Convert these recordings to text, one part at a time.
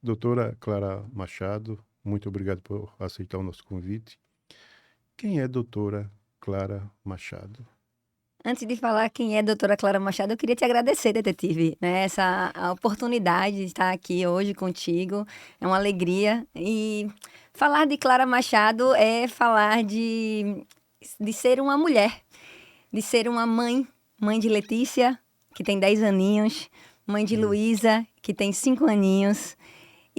Doutora Clara Machado, muito obrigado por aceitar o nosso convite. Quem é doutora Clara Machado? Antes de falar quem é a doutora Clara Machado, eu queria te agradecer, detetive, né? A oportunidade de estar aqui hoje contigo. É uma alegria. E falar de Clara Machado é falar de ser uma mulher, de ser uma mãe, mãe de Letícia, que tem 10 aninhos, mãe de Hum. Luísa, que tem 5 aninhos,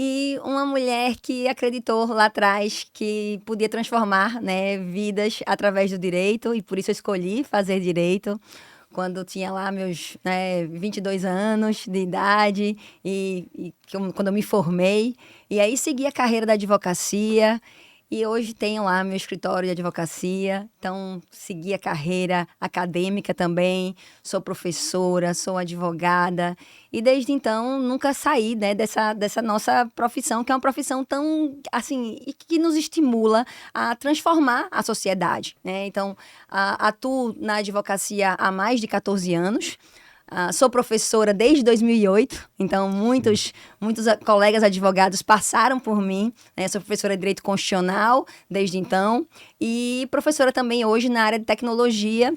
e uma mulher que acreditou lá atrás que podia transformar, né, vidas através do direito, e por isso eu escolhi fazer direito quando tinha lá meus, né, 22 anos de idade quando eu me formei. E aí segui a carreira da advocacia e hoje tenho lá meu escritório de advocacia. Então, segui a carreira acadêmica também. Sou professora, sou advogada. E desde então, nunca saí, né, dessa nossa profissão, que é uma profissão tão, assim, e que nos estimula a transformar a sociedade, né? Então, atuo na advocacia há mais de 14 anos. Sou professora desde 2008, então Sim. muitos colegas advogados passaram por mim, né? Sou professora de Direito Constitucional desde então e professora também hoje na área de tecnologia,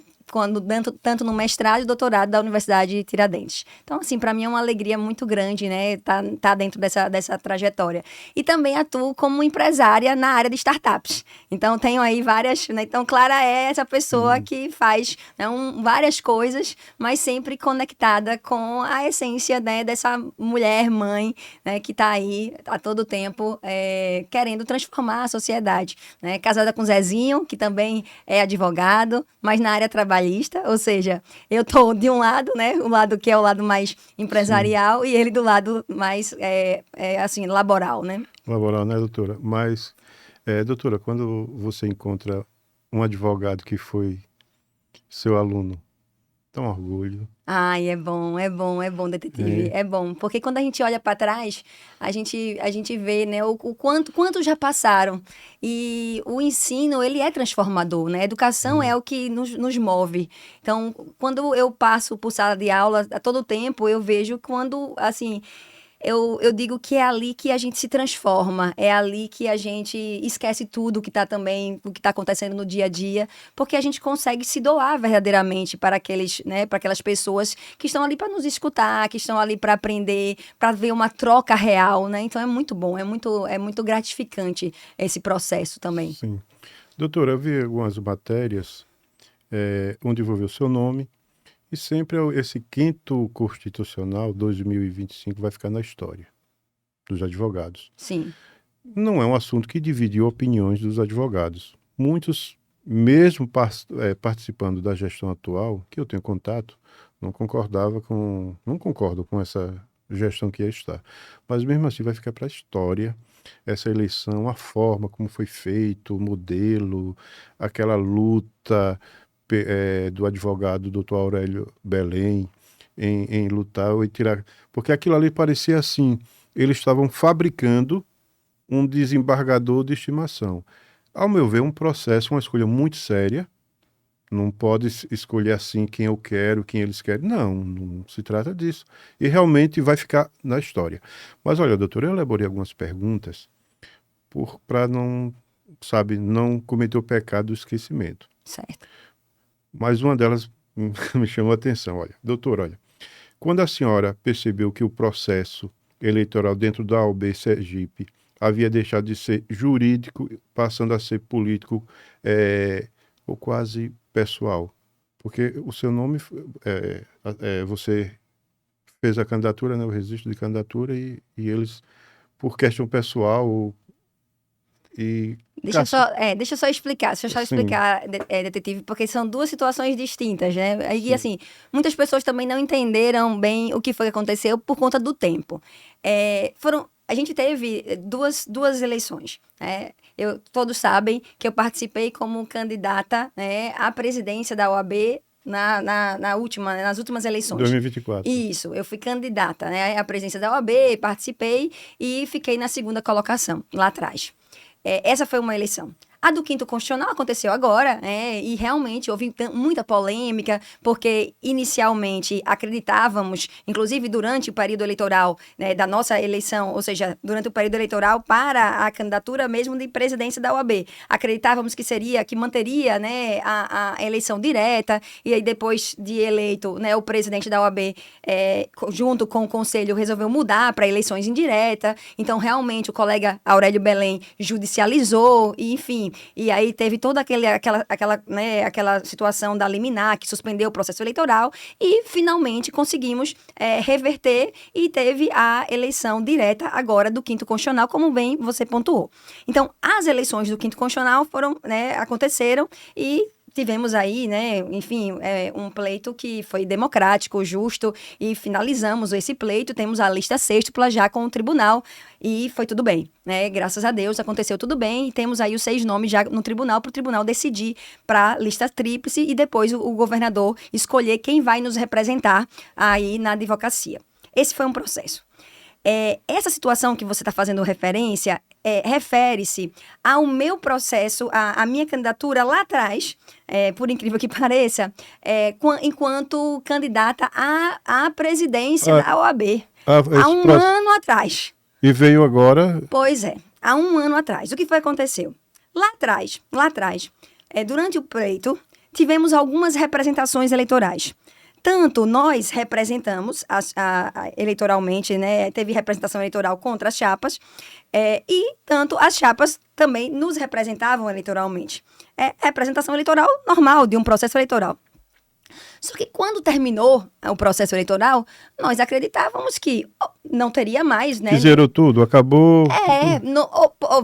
tanto no mestrado e doutorado da Universidade Tiradentes. Então, assim, para mim é uma alegria muito grande, né, tá dentro dessa trajetória. E também atuo como empresária na área de startups. Então, tenho aí várias, né? Então, Clara é essa pessoa Sim. que faz, né, várias coisas, mas sempre conectada com a essência, né, dessa mulher mãe, né, que está aí a todo tempo querendo transformar a sociedade, né? Casada com Zezinho, que também é advogado, mas na área trabalhista, ou seja, eu tô de um lado, né, o lado que é o lado mais Sim. empresarial e ele do lado mais, assim, laboral, né? Laboral, né, doutora? Mas, doutora, quando você encontra um advogado que foi seu aluno, dá um orgulho, Ai, é bom, detetive, hein? é bom. Porque quando a gente olha para trás, a gente vê, né, quanto já passaram. E o ensino, ele é transformador, né? A educação é Hum. o que nos move. Então, quando eu passo por sala de aula, a todo tempo, eu vejo quando, assim, eu digo que é ali que a gente se transforma, é ali que a gente esquece tudo que está também, o que está acontecendo no dia a dia, porque a gente consegue se doar verdadeiramente para para aquelas pessoas que estão ali para nos escutar, que estão ali para aprender, para ver uma troca real, né? Então é muito bom, é muito gratificante esse processo também. Sim. Doutora, eu vi algumas matérias onde envolveu o seu nome e sempre esse quinto constitucional 2025 vai ficar na história dos advogados. Sim. Não é um assunto que dividiu opiniões dos advogados. Muitos, mesmo participando da gestão atual, que eu tenho contato, não concordam com essa gestão que está. Mas mesmo assim vai ficar para a história essa eleição, a forma como foi feito, o modelo, aquela luta do advogado doutor Aurélio Belém em lutar e tirar. Porque aquilo ali parecia assim, eles estavam fabricando um desembargador de estimação. Ao meu ver, um processo, uma escolha muito séria. Não pode escolher assim quem eu quero, quem eles querem. Não, não se trata disso. E realmente vai ficar na história. Mas olha, doutor, eu elaborei algumas perguntas para não, sabe, não cometer o pecado do esquecimento. Certo. Mas uma delas me chamou a atenção. Olha, doutor, olha, quando a senhora percebeu que o processo eleitoral dentro da OAB Sergipe havia deixado de ser jurídico, passando a ser político, ou quase pessoal, porque o seu nome, você fez a candidatura, né, o registro de candidatura, e eles, por questão pessoal, e caço, Deixa eu só explicar, sim, detetive, porque são duas situações distintas, né? Aí, sim, assim, muitas pessoas também não entenderam bem o que foi que aconteceu por conta do tempo. A gente teve duas eleições, né? Todos sabem que eu participei como candidata, né, à presidência da OAB nas últimas eleições. 2024. Isso, eu fui candidata, né, à presidência da OAB, participei e fiquei na segunda colocação, lá atrás. Essa foi uma eleição. A do Quinto Constitucional aconteceu agora, e realmente houve muita polêmica, porque inicialmente acreditávamos, inclusive durante o período eleitoral, né, da nossa eleição, ou seja, durante o período eleitoral para a candidatura mesmo de presidência da OAB, acreditávamos que manteria, né, a eleição direta, e aí depois de eleito, né, o presidente da OAB, junto com o conselho, resolveu mudar para eleições indiretas. Então, realmente, o colega Aurélio Belém judicializou, e, enfim, e aí teve toda aquela situação da liminar, que suspendeu o processo eleitoral, e finalmente conseguimos reverter, e teve a eleição direta agora do Quinto Constitucional, como bem você pontuou. Então, as eleições do Quinto Constitucional aconteceram, e tivemos aí, né, enfim, um pleito que foi democrático, justo, e finalizamos esse pleito, temos a lista sêxtupla já com o tribunal, e foi tudo bem, né, graças a Deus aconteceu tudo bem, e temos aí os 6 nomes já no tribunal, para o tribunal decidir para a lista tríplice, e depois o governador escolher quem vai nos representar aí na advocacia. Esse foi um processo. Essa situação que você está fazendo referência refere-se ao meu processo, à minha candidatura lá atrás, por incrível que pareça, enquanto candidata à presidência da OAB, há um ano atrás. E veio agora? Pois é, há um ano atrás. O que foi que aconteceu? Lá atrás, durante o pleito, tivemos algumas representações eleitorais. Tanto nós representamos eleitoralmente, né, teve representação eleitoral contra as chapas, e tanto as chapas também nos representavam eleitoralmente. Representação eleitoral normal de um processo eleitoral. Só que quando terminou o processo eleitoral, nós acreditávamos que não teria mais, né? Zerou tudo, acabou.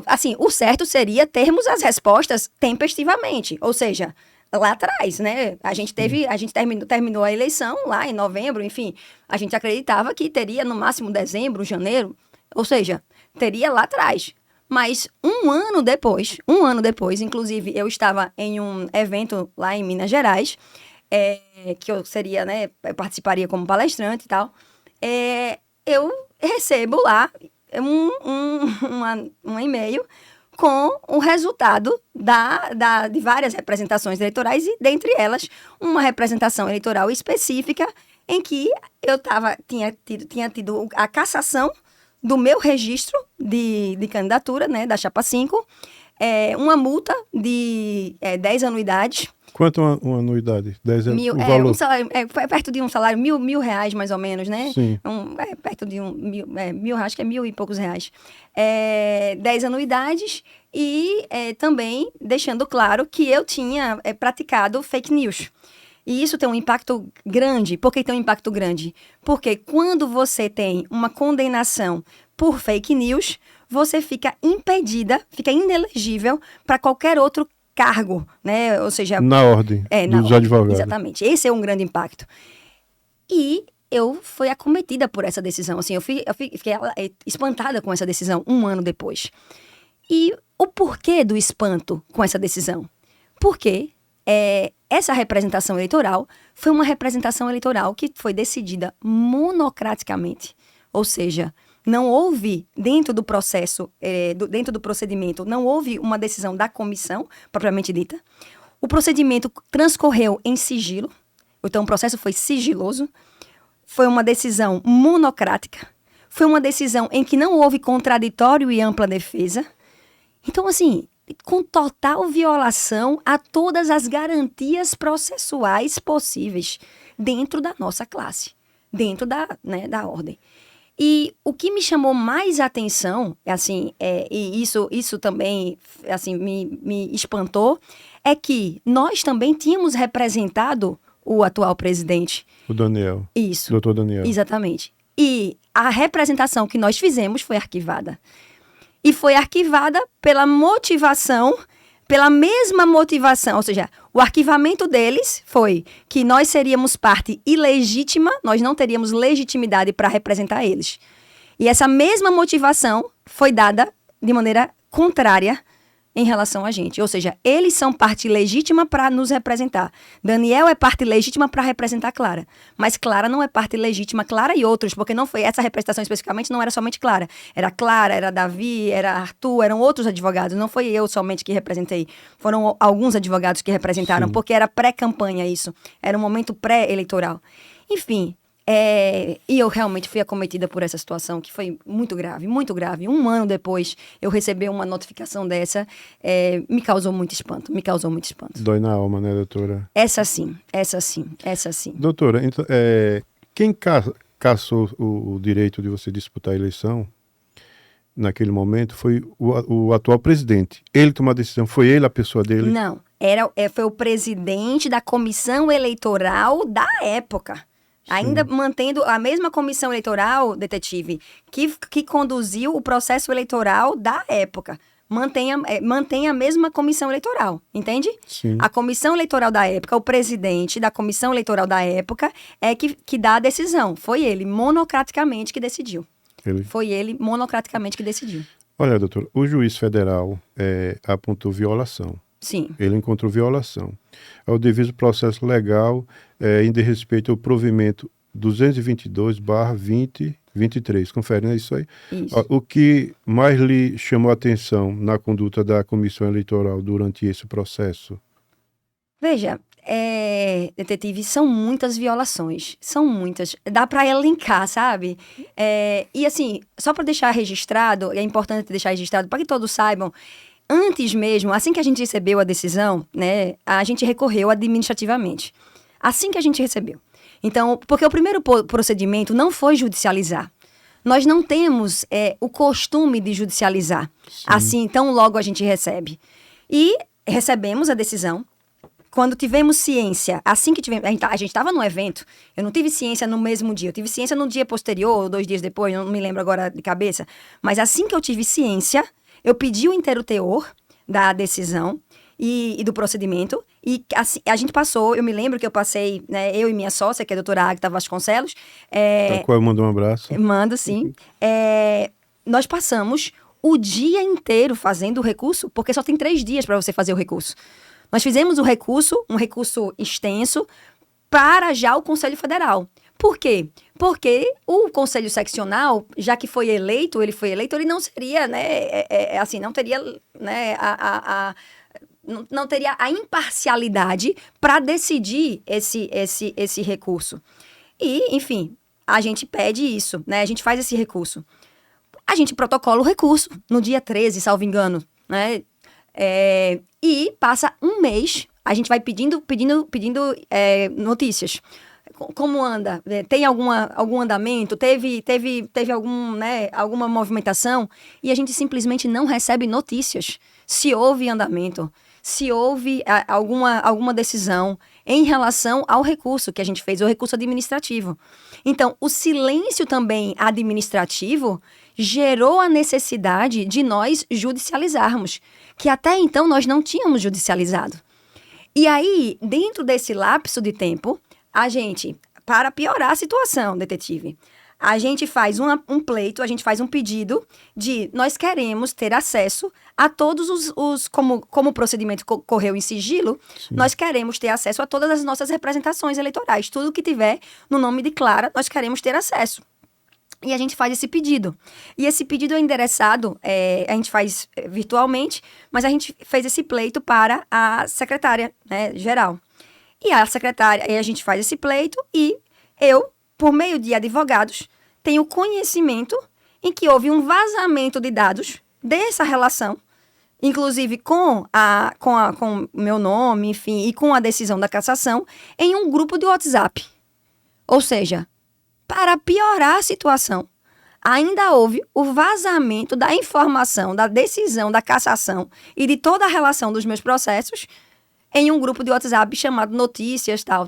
Assim, o certo seria termos as respostas tempestivamente, ou seja, lá atrás, né? A gente terminou a eleição lá em novembro, enfim, a gente acreditava que teria no máximo dezembro, janeiro, ou seja, teria lá atrás. Mas um ano depois, inclusive eu estava em um evento lá em Minas Gerais, que eu seria, né, eu participaria como palestrante e tal, eu recebo lá um e-mail com o resultado de várias representações eleitorais, e dentre elas, uma representação eleitoral específica em que eu tinha tido a cassação do meu registro de candidatura, né, da Chapa 5, uma multa de 10 anuidades. Quanto uma anuidade? 10 anos, o valor? Foi perto de um salário, mil reais mais ou menos, né? Sim. Perto de mil, acho que é 1.000 e poucos reais. 10 anuidades, e também deixando claro que eu tinha praticado fake news. E isso tem um impacto grande. Por que tem um impacto grande? Porque quando você tem uma condenação por fake news, você fica impedida, fica inelegível para qualquer outro cargo, né? Ou seja... Na ordem dos advogados. Exatamente. Esse é um grande impacto. E eu fui acometida por essa decisão. Assim, eu fiquei espantada com essa decisão um ano depois. E o porquê do espanto com essa decisão? Porque essa representação eleitoral foi uma representação eleitoral que foi decidida monocraticamente. Ou seja, não houve, dentro do processo, dentro do procedimento, não houve uma decisão da comissão, propriamente dita. O procedimento transcorreu em sigilo, então o processo foi sigiloso. Foi uma decisão monocrática. Foi uma decisão em que não houve contraditório e ampla defesa. Então, assim, com total violação a todas as garantias processuais possíveis dentro da nossa classe, dentro da ordem. E o que me chamou mais atenção, assim, e isso também assim, me espantou, é que nós também tínhamos representado o atual presidente. O Daniel. Isso. Doutor Daniel. Exatamente. E a representação que nós fizemos foi arquivada. E foi arquivada pela mesma motivação, ou seja, o arquivamento deles foi que nós seríamos parte ilegítima, nós não teríamos legitimidade para representar eles. E essa mesma motivação foi dada de maneira contrária em relação a gente. Ou seja, eles são parte legítima para nos representar. Daniel é parte legítima para representar Clara. Mas Clara não é parte legítima, Clara e outros, porque não foi essa representação especificamente, não era somente Clara. Era Clara, era Davi, era Arthur, eram outros advogados. Não foi eu somente que representei. Foram alguns advogados que representaram, Sim. porque era pré-campanha isso. Era um momento pré-eleitoral. Enfim, e eu realmente fui acometida por essa situação, que foi muito grave, muito grave. 1 ano depois, eu recebi uma notificação dessa, me causou muito espanto, Dói na alma, né, doutora? Essa sim, essa sim, essa sim. Doutora, então, quem cassou o direito de você disputar a eleição, naquele momento, foi o atual presidente. Ele tomou a decisão, foi ele a pessoa dele? Não, foi o presidente da comissão eleitoral da época. Ainda mantendo a mesma comissão eleitoral, detetive, que conduziu o processo eleitoral da época. Mantém a mesma comissão eleitoral, entende? Sim. A comissão eleitoral da época, o presidente da comissão eleitoral da época é que dá a decisão. Foi ele, monocraticamente, que decidiu. Foi ele, monocraticamente, que decidiu. Olha, doutor, o juiz federal apontou violação. Sim. Ele encontrou violação ao devido processo legal em desrespeito ao provimento 222/2023. Confere, não é isso aí? Isso. O que mais lhe chamou a atenção na conduta da comissão eleitoral durante esse processo? Veja, detetive, são muitas violações. São muitas. Dá para elencar, sabe? E assim, só para deixar registrado, é importante deixar registrado para que todos saibam. Antes mesmo, assim que a gente recebeu a decisão, né, a gente recorreu administrativamente. Assim que a gente recebeu. Então, porque o primeiro procedimento não foi judicializar. Nós não temos o costume de judicializar. Sim. Assim, tão logo a gente recebe. E recebemos a decisão. Quando tivemos ciência, assim que tivemos... A gente estava no evento, eu não tive ciência no mesmo dia. Eu tive ciência no dia posterior, ou 2 dias depois, não me lembro agora de cabeça. Mas assim que eu tive ciência... Eu pedi o inteiro teor da decisão e do procedimento. E assim, a gente passou, eu me lembro que eu passei, né, eu e minha sócia, que é a doutora Agatha Vasconcelos. A qual eu mando um abraço. Mando, sim. Nós passamos o dia inteiro fazendo o recurso, porque só tem 3 dias para você fazer o recurso. Nós fizemos o recurso, um recurso extenso, para já o Conselho Federal. Por quê? Porque o Conselho Seccional, já que ele não seria, né, assim, não teria, né, não teria a imparcialidade para decidir esse recurso. E, enfim, a gente pede isso, né, a gente faz esse recurso. A gente protocola o recurso no dia 13, salvo engano, né, e passa 1 mês, a gente vai pedindo notícias. Como anda? Tem algum andamento? Teve alguma movimentação? E a gente simplesmente não recebe notícias. Se houve andamento, se houve alguma decisão em relação ao recurso que a gente fez, o recurso administrativo. Então, o silêncio também administrativo gerou a necessidade de nós judicializarmos, que até então nós não tínhamos judicializado. E aí, dentro desse lapso de tempo, a gente, para piorar a situação, detetive, a gente faz um pleito, a gente faz um pedido de nós queremos ter acesso a todos como o procedimento correu em sigilo, sim, nós queremos ter acesso a todas as nossas representações eleitorais. Tudo que tiver no nome de Clara, nós queremos ter acesso. E a gente faz esse pedido. E esse pedido é endereçado, a gente faz virtualmente, mas a gente fez esse pleito para a secretária, né, geral. E a secretária, a gente faz esse pleito e eu, por meio de advogados, tenho conhecimento em que houve um vazamento de dados dessa relação, inclusive com o meu nome, enfim, e com a decisão da cassação, em um grupo de WhatsApp. Ou seja, para piorar a situação, ainda houve o vazamento da informação, da decisão da cassação e de toda a relação dos meus processos em um grupo de WhatsApp chamado Notícias, tal.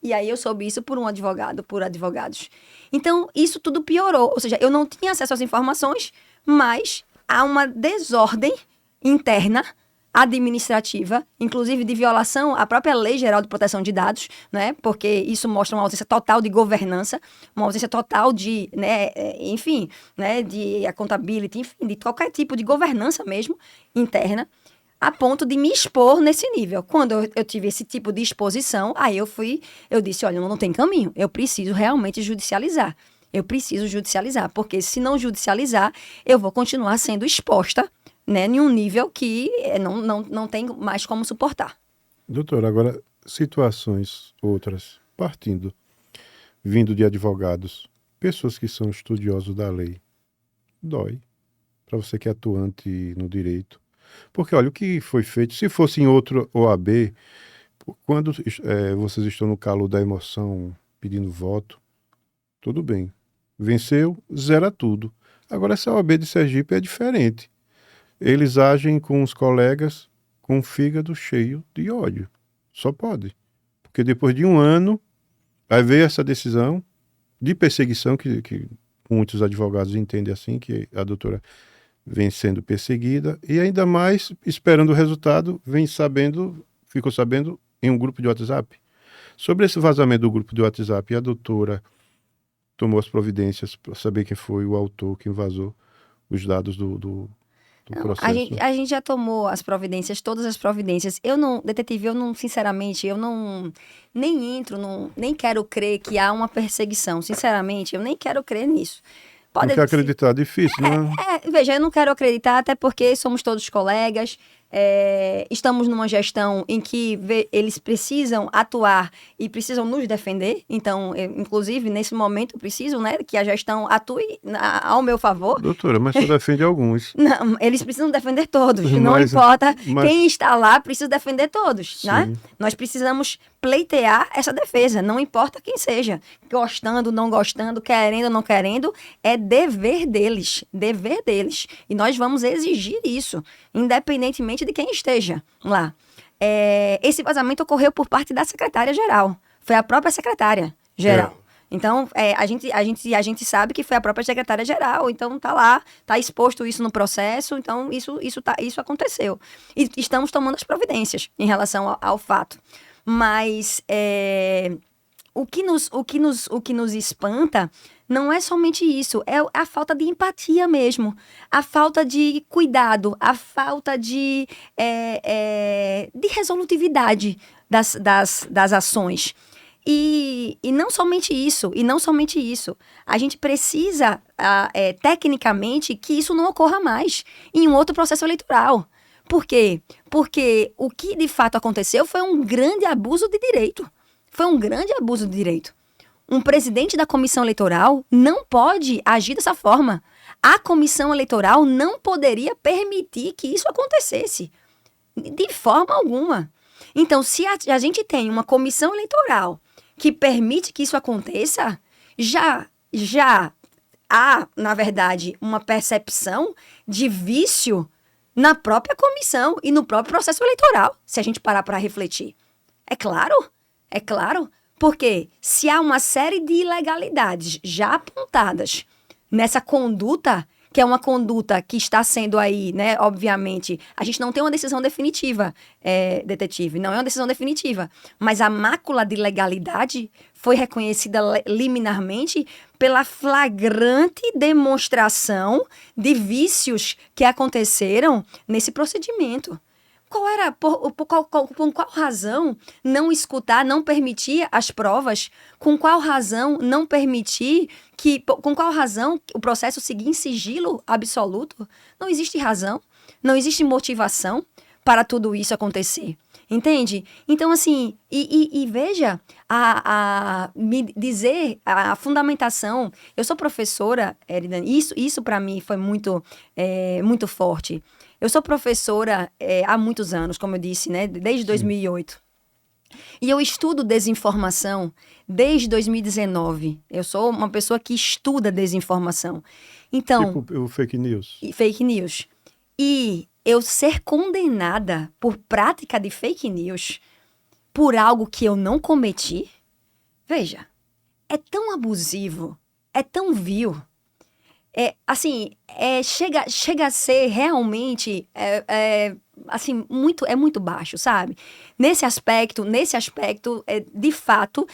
E aí eu soube isso por advogados. Então, isso tudo piorou. Ou seja, eu não tinha acesso às informações, mas há uma desordem interna, administrativa, inclusive de violação à própria Lei Geral de Proteção de Dados, né? Porque isso mostra uma ausência total de governança, uma ausência total de, né, enfim, né, de accountability, enfim, de qualquer tipo de governança mesmo, interna. a ponto de me expor nesse nível. Quando eu tive esse tipo de exposição, aí eu disse, olha, não tem caminho, eu preciso realmente judicializar. Eu preciso judicializar, porque se não judicializar, eu vou continuar sendo exposta, né, em um nível que não tem mais como suportar. Doutora, agora, situações outras, vindo de advogados, pessoas que são estudiosos da lei, dói para você que é atuante no direito. Porque, olha, o que foi feito, se fosse em outro OAB, quando vocês estão no calor da emoção, pedindo voto, tudo bem. Venceu, zera tudo. Agora, essa OAB de Sergipe é diferente. Eles agem com os colegas com o fígado cheio de ódio. Só pode. Porque depois de um ano, aí veio essa decisão de perseguição, que muitos advogados entendem assim, que a doutora vem sendo perseguida, e ainda mais esperando o resultado, ficou sabendo em um grupo de WhatsApp. Sobre esse vazamento do grupo de WhatsApp, a doutora tomou as providências para saber quem foi o autor que vazou os dados do processo. A gente já tomou as providências, todas as providências. Detetive, sinceramente, nem entro, nem quero crer que há uma perseguição. Sinceramente, eu nem quero crer nisso. Não quer acreditar, difícil, né? Veja, eu não quero acreditar, até porque somos todos colegas, estamos numa gestão em que eles precisam atuar e precisam nos defender. Então, inclusive, nesse momento, preciso, né, que a gestão atue ao meu favor. Doutora, mas você defende alguns. Não, eles precisam defender todos. Não importa quem está lá, precisa defender todos, né? Nós precisamos pleitear essa defesa, não importa quem seja. Gostando, não gostando, querendo ou não querendo, é dever deles. Dever deles. E nós vamos exigir isso, independentemente de quem esteja lá. Esse vazamento ocorreu por parte da secretária-geral. Foi a própria secretária-geral. Então, a gente sabe que foi a própria secretária-geral, então tá lá, tá exposto isso no processo, então isso aconteceu. E estamos tomando as providências em relação ao fato. Mas o que nos espanta não é somente isso, é a falta de empatia mesmo, a falta de cuidado, a falta de resolutividade das ações. E não somente isso, a gente precisa, tecnicamente, que isso não ocorra mais em um outro processo eleitoral. Por quê? Porque o que de fato aconteceu foi um grande abuso de direito. Um presidente da comissão eleitoral não pode agir dessa forma. A comissão eleitoral não poderia permitir que isso acontecesse. De forma alguma. Então, se a gente tem uma comissão eleitoral que permite que isso aconteça, já há, na verdade, uma percepção de vício na própria comissão e no próprio processo eleitoral, se a gente parar para refletir. É claro, porque se há uma série de ilegalidades já apontadas nessa conduta, que é uma conduta que está sendo aí, né, obviamente, a gente não tem uma decisão definitiva, detetive, não é uma decisão definitiva, mas a mácula de ilegalidade foi reconhecida liminarmente pela flagrante demonstração de vícios que aconteceram nesse procedimento. Com qual razão não escutar, não permitir as provas? Com qual razão não permitir com qual razão o processo seguir em sigilo absoluto? Não existe razão, não existe motivação para tudo isso acontecer. Entende? Então, assim, e veja, me dizer a fundamentação. Eu sou professora, Eridane, isso para mim foi muito forte. Eu sou professora há muitos anos, como eu disse, né? Desde 2008. E eu estudo desinformação desde 2019. Eu sou uma pessoa que estuda desinformação. Então, tipo o fake news. Fake news. E eu ser condenada por prática de fake news por algo que eu não cometi, veja, é tão abusivo, é tão vil. Chega a ser realmente assim, muito baixo, sabe? Nesse aspecto, de fato,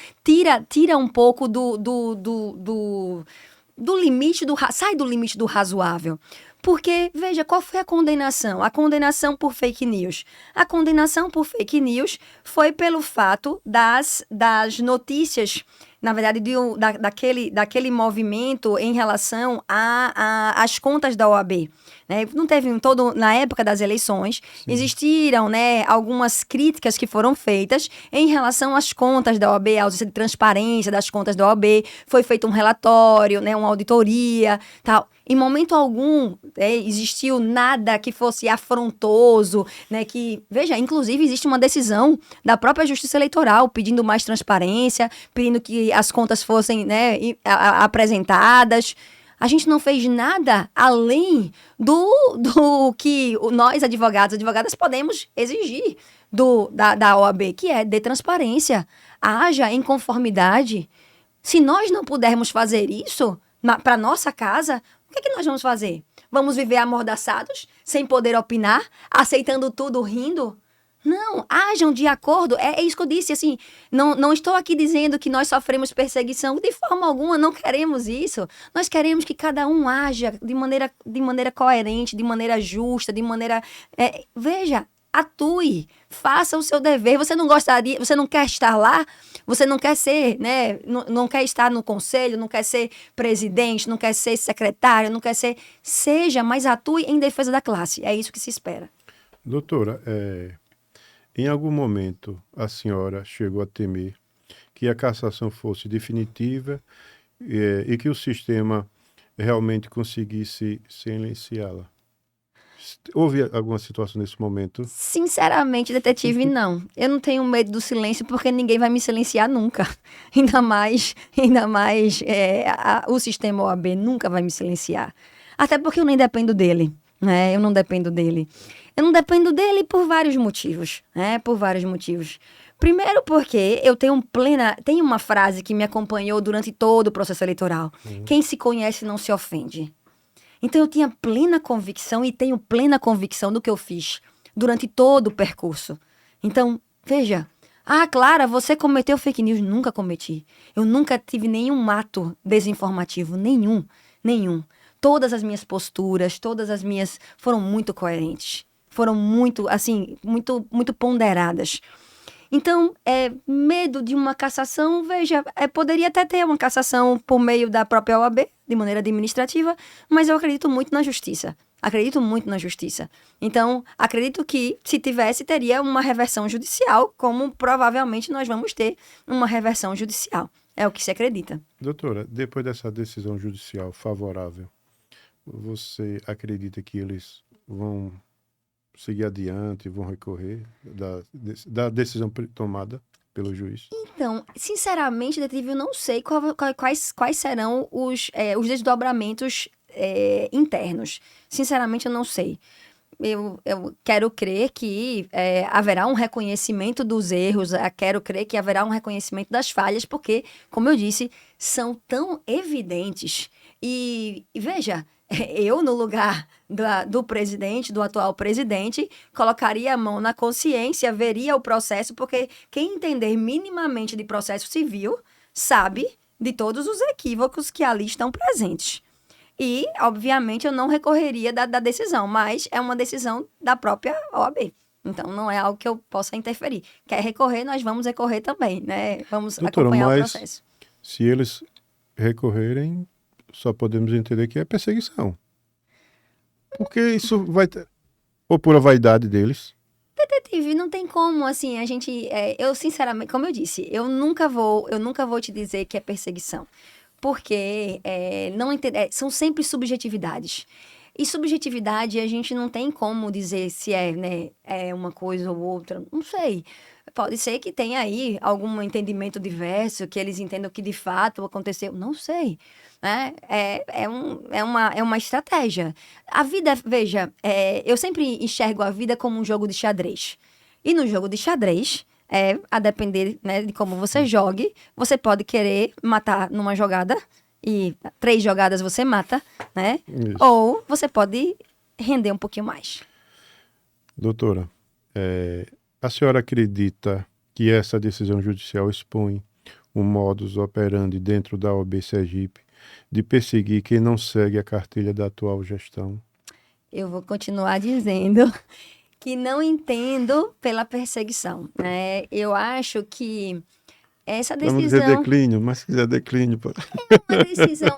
tira um pouco do limite sai do limite do razoável. Porque, veja, qual foi a condenação? A condenação por fake news. A condenação por fake news foi pelo fato das notícias, na verdade, daquele movimento em relação às contas da OAB. Né? Não teve na época das eleições, sim, existiram, né, algumas críticas que foram feitas em relação às contas da OAB, à ausência de transparência das contas da OAB. Foi feito um relatório, né, uma auditoria, tal. Em momento algum, existiu nada que fosse afrontoso, né? Que, veja, inclusive existe uma decisão da própria Justiça Eleitoral pedindo mais transparência, pedindo que as contas fossem, né, apresentadas. A gente não fez nada além do que nós, advogadas, podemos exigir da OAB, que é de transparência. Haja em conformidade. Se nós não pudermos fazer isso para nossa casa, o que é que nós vamos fazer? Vamos viver amordaçados, sem poder opinar, aceitando tudo, rindo? Não, hajam de acordo. É isso que eu disse, assim, não estou aqui dizendo que nós sofremos perseguição, de forma alguma, não queremos isso. Nós queremos que cada um haja de maneira coerente, de maneira justa, de maneira... veja, atue, faça o seu dever. Você não quer estar lá? Você não quer ser, né? Não quer estar no conselho, não quer ser presidente, não quer ser secretário, não quer ser... Seja, mas atue em defesa da classe. É isso que se espera. Doutora, em algum momento a senhora chegou a temer que a cassação fosse definitiva e que o sistema realmente conseguisse silenciá-la? Houve alguma situação nesse momento? Sinceramente, detetive, não. Eu não tenho medo do silêncio porque ninguém vai me silenciar nunca. Ainda mais o sistema OAB nunca vai me silenciar. Até porque eu nem dependo dele, né? Eu não dependo dele. Eu não dependo dele por vários motivos, né? Por vários motivos. Primeiro porque eu tenho tem uma frase que me acompanhou durante todo o processo eleitoral. Quem se conhece não se ofende. Então, eu tinha plena convicção e tenho plena convicção do que eu fiz durante todo o percurso. Então, veja. Clara, você cometeu fake news? Nunca cometi. Eu nunca tive nenhum ato desinformativo. Nenhum. Todas as minhas posturas, foram muito coerentes. Foram muito, assim, muito ponderadas. Então, medo de uma cassação, veja, poderia até ter uma cassação por meio da própria OAB, de maneira administrativa, mas eu acredito muito na justiça. Então, acredito que, se tivesse, teria uma reversão judicial, como provavelmente nós vamos ter uma reversão judicial. É o que se acredita. Doutora, depois dessa decisão judicial favorável, você acredita que eles vão seguir adiante, vão recorrer da decisão tomada pelo juiz? Então, sinceramente, detetive, eu não sei quais serão os desdobramentos internos. Sinceramente, eu não sei. Eu quero crer que haverá um reconhecimento dos erros, quero crer que haverá um reconhecimento das falhas, porque, como eu disse, são tão evidentes. E veja, eu, no lugar do presidente, do atual presidente, colocaria a mão na consciência, veria o processo, porque quem entender minimamente de processo civil sabe de todos os equívocos que ali estão presentes. E, obviamente, eu não recorreria da decisão, mas é uma decisão da própria OAB. Então, não é algo que eu possa interferir. Quer recorrer, nós vamos recorrer também, né? Vamos acompanhar o processo. Se eles recorrerem, só podemos entender que é perseguição. Porque isso vai ter... Ou por a vaidade deles. Detetive, não tem como, assim, a gente... eu, sinceramente, como eu disse, eu nunca vou te dizer que é perseguição. Porque são sempre subjetividades. E subjetividade, a gente não tem como dizer se é uma coisa ou outra. Não sei. Pode ser que tenha aí algum entendimento diverso, que eles entendam que de fato aconteceu. Não sei. Né? É uma estratégia. A vida, veja, eu sempre enxergo a vida como um jogo de xadrez. E no jogo de xadrez, a depender, né, de como você jogue, você pode querer matar numa jogada, e 3 jogadas você mata, né? Isso. Ou você pode render um pouquinho mais. Doutora, a senhora acredita que essa decisão judicial expõe um modus operandi dentro da OAB Sergipe de perseguir quem não segue a cartilha da atual gestão? Eu vou continuar dizendo que não entendo pela perseguição, né? Eu acho que essa Vamos dizer decisão declínio, mas se quiser declínio.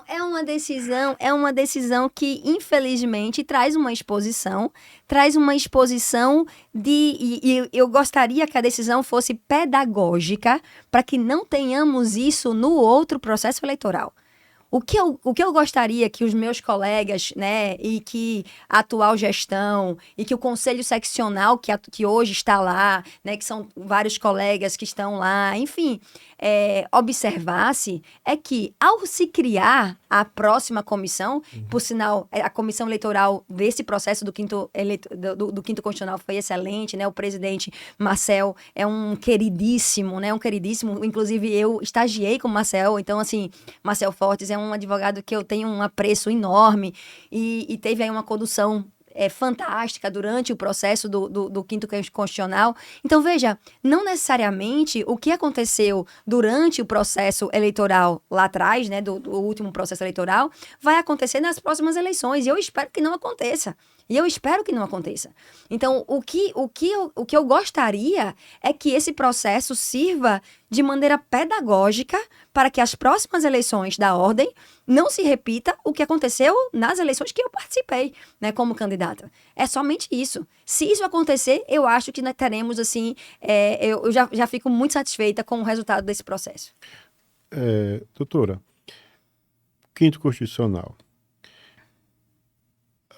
é uma decisão que, infelizmente, traz uma exposição e eu gostaria que a decisão fosse pedagógica para que não tenhamos isso no outro processo eleitoral. O que eu gostaria que os meus colegas, né, e que a atual gestão, e que o conselho seccional que hoje está lá, né, que são vários colegas que estão lá, enfim, observasse, é que ao se criar a próxima comissão, por sinal, a comissão eleitoral desse processo do quinto constitucional foi excelente, né, o presidente Marcel é um queridíssimo, inclusive eu estagiei com o Marcel, então, assim, Marcel Fortes é um advogado que eu tenho um apreço enorme e teve aí uma condução fantástica durante o processo do quinto constitucional. Então, veja, não necessariamente o que aconteceu durante o processo eleitoral lá atrás, né, do último processo eleitoral, vai acontecer nas próximas eleições. E eu espero que não aconteça. Então, o que eu gostaria é que esse processo sirva de maneira pedagógica para que as próximas eleições da ordem não se repita o que aconteceu nas eleições que eu participei, né, como candidata. É somente isso. Se isso acontecer, eu acho que nós teremos, assim, eu já fico muito satisfeita com o resultado desse processo. Doutora, quinto constitucional.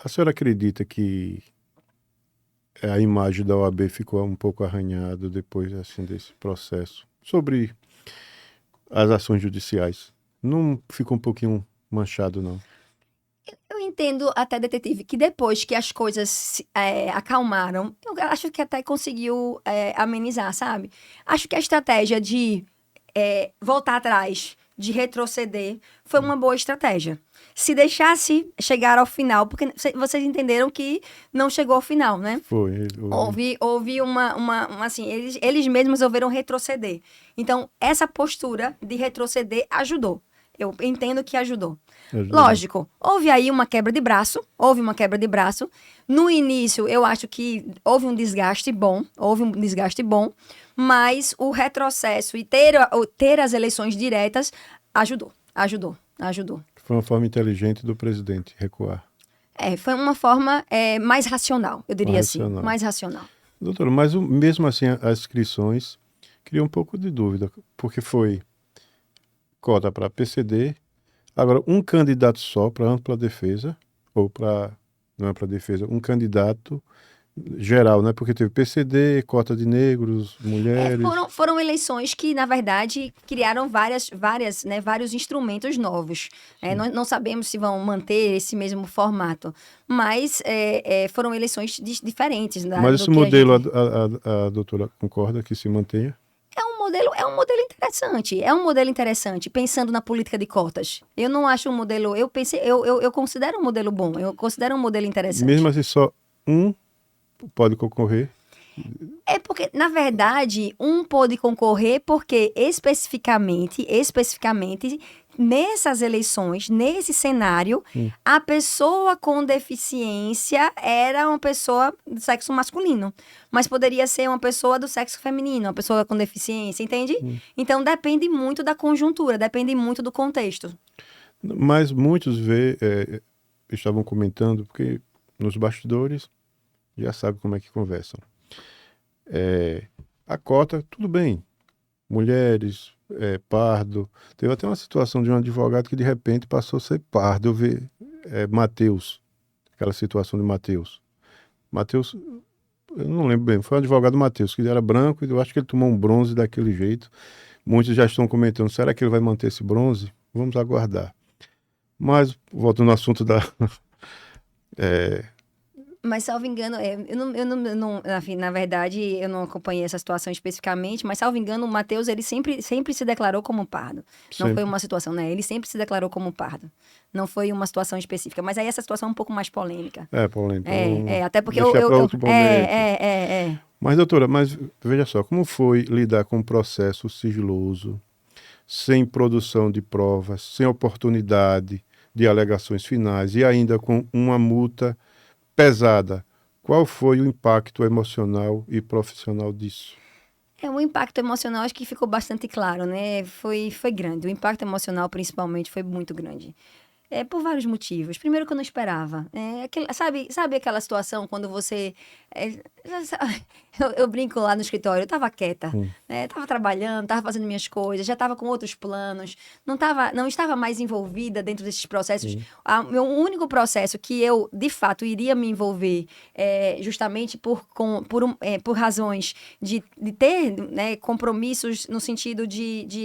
A senhora acredita que a imagem da OAB ficou um pouco arranhada depois assim, desse processo sobre as ações judiciais? Não ficou um pouquinho manchado, não? Eu entendo até, detetive, que depois que as coisas acalmaram, eu acho que até conseguiu amenizar, sabe? Acho que a estratégia de voltar atrás, de retroceder, foi uma boa estratégia. Se deixasse chegar ao final, porque vocês entenderam que não chegou ao final, né? Foi. Houve assim, eles mesmos resolveram retroceder. Então, essa postura de retroceder ajudou. Eu entendo que ajudou. Lógico, houve aí uma quebra de braço. No início, eu acho que houve um desgaste bom, mas o retrocesso e ter as eleições diretas ajudou. Foi uma forma inteligente do presidente recuar. Foi uma forma mais racional, eu diria assim. Mais racional. Doutora, mas mesmo assim as inscrições criam um pouco de dúvida, porque foi cota para PCD, agora um candidato só para ampla defesa, ou para, não é para defesa, um candidato geral, né? Porque teve PCD, cota de negros, mulheres. Foram eleições que, na verdade, criaram vários instrumentos novos. Não sabemos se vão manter esse mesmo formato, mas foram eleições diferentes. Mas esse modelo, a doutora concorda que se mantenha? É um modelo interessante, pensando na política de cotas. Eu não acho um modelo, eu considero um modelo bom, eu considero um modelo interessante. Mesmo assim, só um pode concorrer? É porque, na verdade, um pode concorrer porque especificamente, nessas eleições, nesse cenário, a pessoa com deficiência era uma pessoa do sexo masculino, mas poderia ser uma pessoa do sexo feminino, uma pessoa com deficiência, entende? Então, depende muito da conjuntura, depende muito do contexto. Mas muitos estavam comentando, porque nos bastidores já sabe como é que conversam. A cota, tudo bem, mulheres, pardo. Teve até uma situação de um advogado que de repente passou a ser pardo. Eu vi Matheus, aquela situação de Matheus. Matheus, eu não lembro bem, foi o advogado Matheus, que era branco e eu acho que ele tomou um bronze daquele jeito. Muitos já estão comentando, será que ele vai manter esse bronze? Vamos aguardar. Mas, voltando ao assunto da... Mas, salvo engano, enfim, na verdade, eu não acompanhei essa situação especificamente, mas, salvo engano, o Matheus, ele sempre se declarou como pardo. Não foi uma situação, né? Ele sempre se declarou como pardo. Não foi uma situação específica. Mas aí essa situação é um pouco mais polêmica. Polêmica. Até porque Mas, doutora, veja só, como foi lidar com um processo sigiloso sem produção de provas, sem oportunidade de alegações finais e ainda com uma multa pesada. Qual foi o impacto emocional e profissional disso? O impacto emocional acho que ficou bastante claro, né? Foi grande. O impacto emocional, principalmente, foi muito grande. Por vários motivos. Primeiro que eu não esperava. Sabe aquela situação quando você... é, eu brinco lá no escritório, eu estava quieta, Hum. né? Estava trabalhando, estava fazendo minhas coisas, já estava com outros planos, não estava mais envolvida dentro desses processos. O único processo que eu, de fato, iria me envolver justamente por razões de ter, né, compromissos no sentido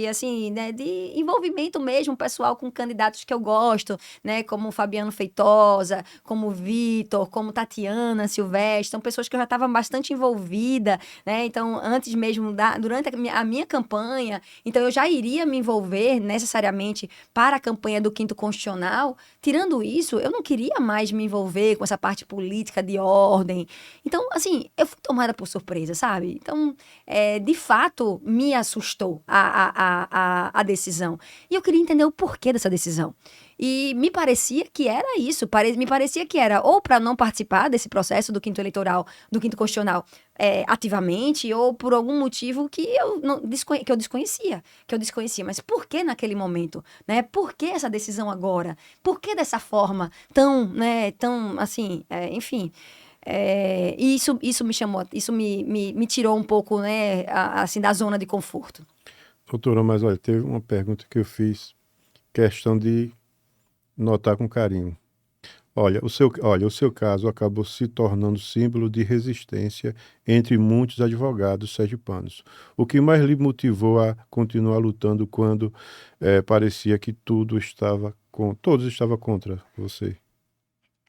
assim, né, de envolvimento mesmo pessoal com candidatos que eu gosto, né, como o Fabiano Feitosa, como o Vitor, como Tatiana Silvestre, são pessoas que eu já estava bastante envolvida, né, então antes mesmo, durante a minha campanha, então eu já iria me envolver necessariamente para a campanha do Quinto Constitucional. Tirando isso, eu não queria mais me envolver com essa parte política de ordem. Então, assim, eu fui tomada por surpresa, sabe? Então, de fato, me assustou a decisão. E eu queria entender o porquê dessa decisão. E me parecia que era isso. Me parecia que era ou para não participar desse processo do quinto eleitoral, do quinto constitucional, ativamente, ou por algum motivo que eu desconhecia. Mas por que naquele momento? Né? Por que essa decisão agora? Por que dessa forma tão, né, tão assim, enfim... E isso me chamou, isso me tirou um pouco, né, assim, da zona de conforto. Doutora, mas olha, teve uma pergunta que eu fiz, questão de notar com carinho. Olha, o seu caso acabou se tornando símbolo de resistência entre muitos advogados sergipanos. O que mais lhe motivou a continuar lutando quando parecia que todos estavam contra você?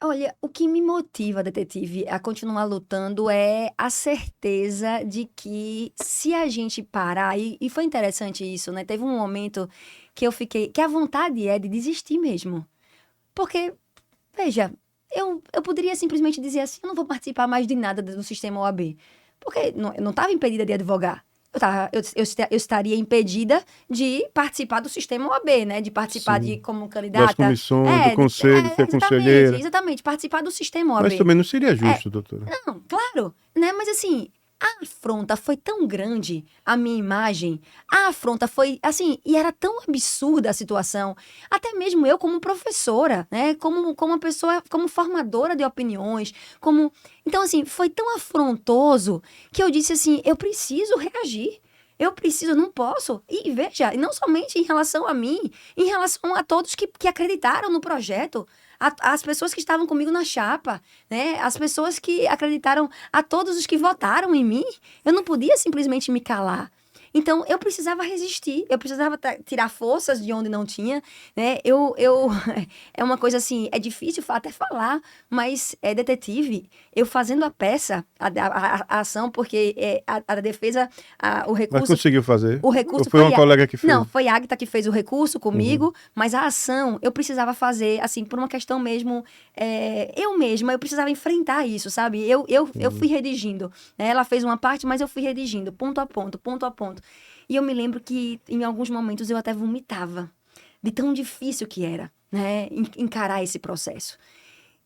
Olha, o que me motiva, detetive, a continuar lutando é a certeza de que se a gente parar, e foi interessante isso, né? Teve um momento que eu fiquei, que a vontade é de desistir mesmo. Porque, veja, eu poderia simplesmente dizer assim, eu não vou participar mais de nada do sistema OAB. Porque eu não estava impedida de advogar. Eu estaria impedida de participar do sistema OAB, né? De participar Sim. como Das candidata. comissões, do conselho, ser conselheira. Exatamente, participar do sistema Mas OAB. também não seria justo, doutora. Não, claro, né? Mas assim, a afronta foi tão grande, a minha imagem, a afronta foi, assim, e era tão absurda a situação, até mesmo eu como professora, né? Como uma pessoa, como formadora de opiniões, como... Então, assim, foi tão afrontoso que eu disse assim, eu preciso reagir. Eu não posso. E veja, e não somente em relação a mim, em relação a todos que acreditaram no projeto, as pessoas que estavam comigo na chapa, né? As pessoas que acreditaram, a todos os que votaram em mim. Eu não podia simplesmente me calar. Então, eu precisava resistir, eu precisava tirar forças de onde não tinha, né? É uma coisa assim, é difícil até falar, mas é detetive. Eu fazendo a peça, a ação, porque a defesa, o Mas recurso... conseguiu fazer? O recurso Ou foi uma colega que fez? Não, foi a Agatha que fez o recurso comigo, mas a ação eu precisava fazer, assim, por uma questão mesmo, eu mesma, eu precisava enfrentar isso, sabe? Eu fui redigindo, né? Ela fez uma parte, mas eu fui redigindo, ponto a ponto, ponto a ponto. E eu me lembro que, em alguns momentos, eu até vomitava, de tão difícil que era, né? Encarar esse processo.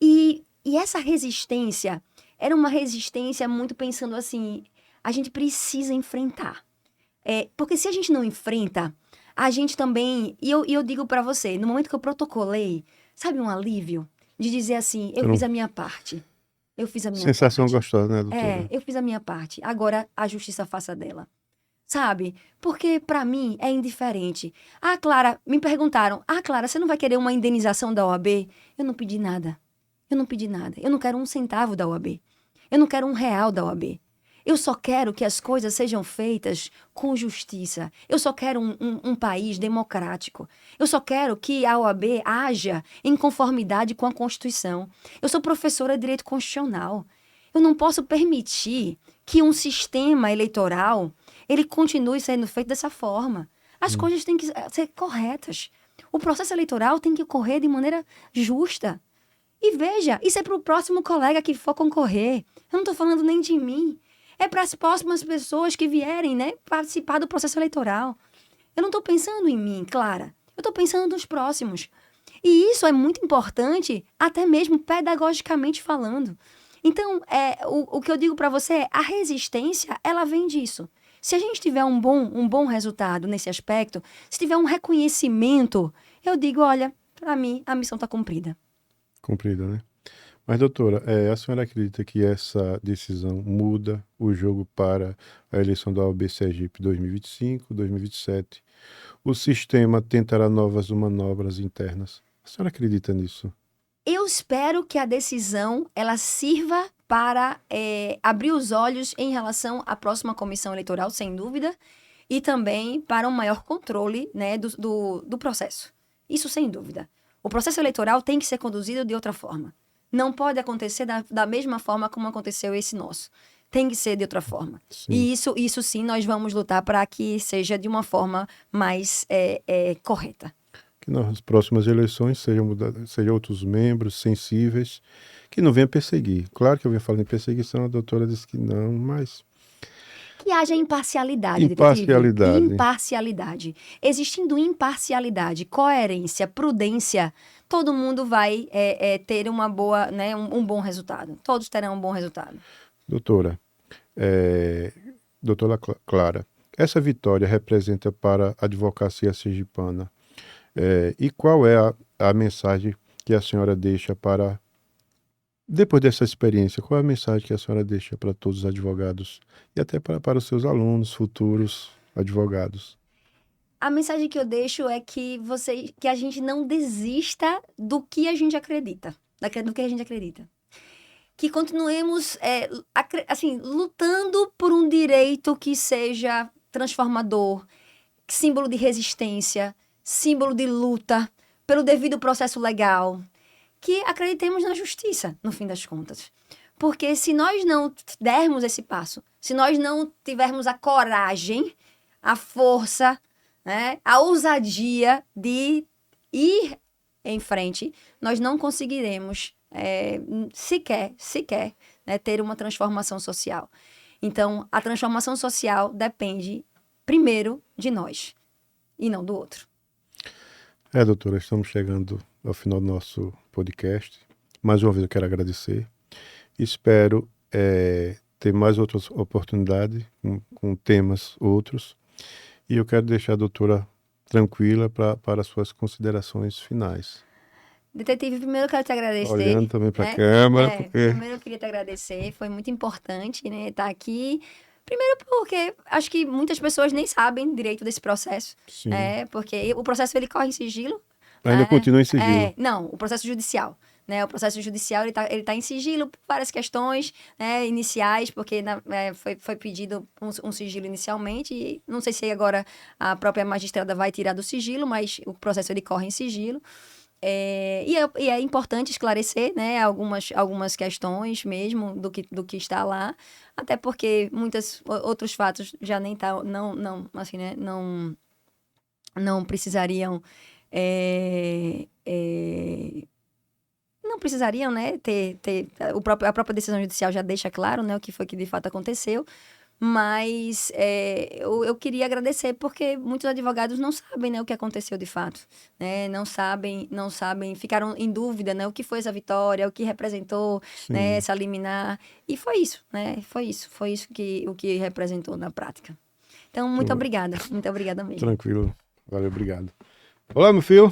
E essa resistência, era uma resistência muito pensando assim, a gente precisa enfrentar. Porque se a gente não enfrenta, a gente também... E eu digo pra você, no momento que eu protocolei, sabe um alívio? De dizer assim, eu fiz a minha parte. Eu fiz a minha Sensação parte. gostosa, né, doutora? Eu fiz a minha parte. Agora, a justiça faça dela. Sabe? Porque pra mim é indiferente. Ah, Clara, me perguntaram, Clara, você não vai querer uma indenização da OAB? Eu não pedi nada. Eu não pedi nada. Eu não quero 1 centavo da OAB. Eu não quero R$1 da OAB. Eu só quero que as coisas sejam feitas com justiça. Eu só quero um país democrático. Eu só quero que a OAB haja em conformidade com a Constituição. Eu sou professora de Direito Constitucional. Eu não posso permitir que um sistema eleitoral ele continue sendo feito dessa forma. As coisas têm que ser corretas. O processo eleitoral tem que ocorrer de maneira justa. E veja, isso é para o próximo colega que for concorrer. Eu não estou falando nem de mim. É para as próximas pessoas que vierem, né, participar do processo eleitoral. Eu não estou pensando em mim, Clara. Eu estou pensando nos próximos. E isso é muito importante, até mesmo pedagogicamente falando. Então, o que eu digo para você é, a resistência, ela vem disso. Se a gente tiver um bom resultado nesse aspecto, se tiver um reconhecimento, eu digo, olha, para mim, a missão está cumprida. Cumprida, né? Mas, doutora, a senhora acredita que essa decisão muda o jogo para a eleição da OAB Sergipe 2025, 2027? O sistema tentará novas manobras internas. A senhora acredita nisso? Eu espero que a decisão ela sirva para abrir os olhos em relação à próxima comissão eleitoral, sem dúvida, e também para um maior controle, né, do processo. Isso sem dúvida. O processo eleitoral tem que ser conduzido de outra forma. Não pode acontecer da mesma forma como aconteceu esse nosso. Tem que ser de outra forma. Sim. E isso sim, nós vamos lutar para que seja de uma forma mais correta. Que nas próximas eleições sejam outros membros sensíveis, que não venham perseguir. Claro que eu venho falando em perseguição, a doutora disse que não, mas... Que haja imparcialidade, Imparcialidade. detetive. Imparcialidade. Existindo imparcialidade, coerência, prudência, todo mundo vai ter uma boa, né, um bom resultado. Todos terão um bom resultado. Doutora, doutora Clara, essa vitória representa para a advocacia sergipana. E qual é a mensagem que a senhora deixa para, depois dessa experiência, qual é a mensagem que a senhora deixa para todos os advogados e até para os seus alunos, futuros advogados? A mensagem que eu deixo é que a gente não desista do que a gente acredita, do que a gente acredita. Que continuemos, assim, lutando por um direito que seja transformador, símbolo de resistência, símbolo de luta, pelo devido processo legal, que acreditemos na justiça, no fim das contas. Porque se nós não dermos esse passo, se nós não tivermos a coragem, a força, né, a ousadia de ir em frente, nós não conseguiremos sequer né, ter uma transformação social. Então, a transformação social depende, primeiro, de nós, e não do outro. Doutora, estamos chegando ao final do nosso podcast. Mais uma vez eu quero agradecer. Espero ter mais outras oportunidades com temas outros. E eu quero deixar a doutora tranquila para as suas considerações finais. Detetive, primeiro eu quero te agradecer. Olhando também para a câmera. Porque... Primeiro eu queria te agradecer, foi muito importante, né, estar aqui. Primeiro porque acho que muitas pessoas nem sabem direito desse processo. Sim. Porque o processo ele corre em sigilo. Ainda continua em sigilo. Não, o processo judicial. Né, o processo judicial ele tá em sigilo por várias questões, né, iniciais, porque foi pedido um sigilo inicialmente, e não sei se agora a própria magistrada vai tirar do sigilo, mas o processo ele corre em sigilo. E é importante esclarecer, né, algumas questões mesmo do que está lá, até porque outros fatos já nem tá, assim, né, não precisariam não precisariam, né, ter a própria decisão judicial já deixa claro, né, o que foi que de fato aconteceu. Mas eu queria agradecer porque muitos advogados não sabem, né, o que aconteceu de fato, né? Não sabem, ficaram em dúvida, né, o que foi essa vitória, o que representou, né, essa liminar. E foi isso, né? Foi isso o que representou na prática. Então, muito obrigada mesmo. Tranquilo, valeu, obrigado. Olá, meu filho.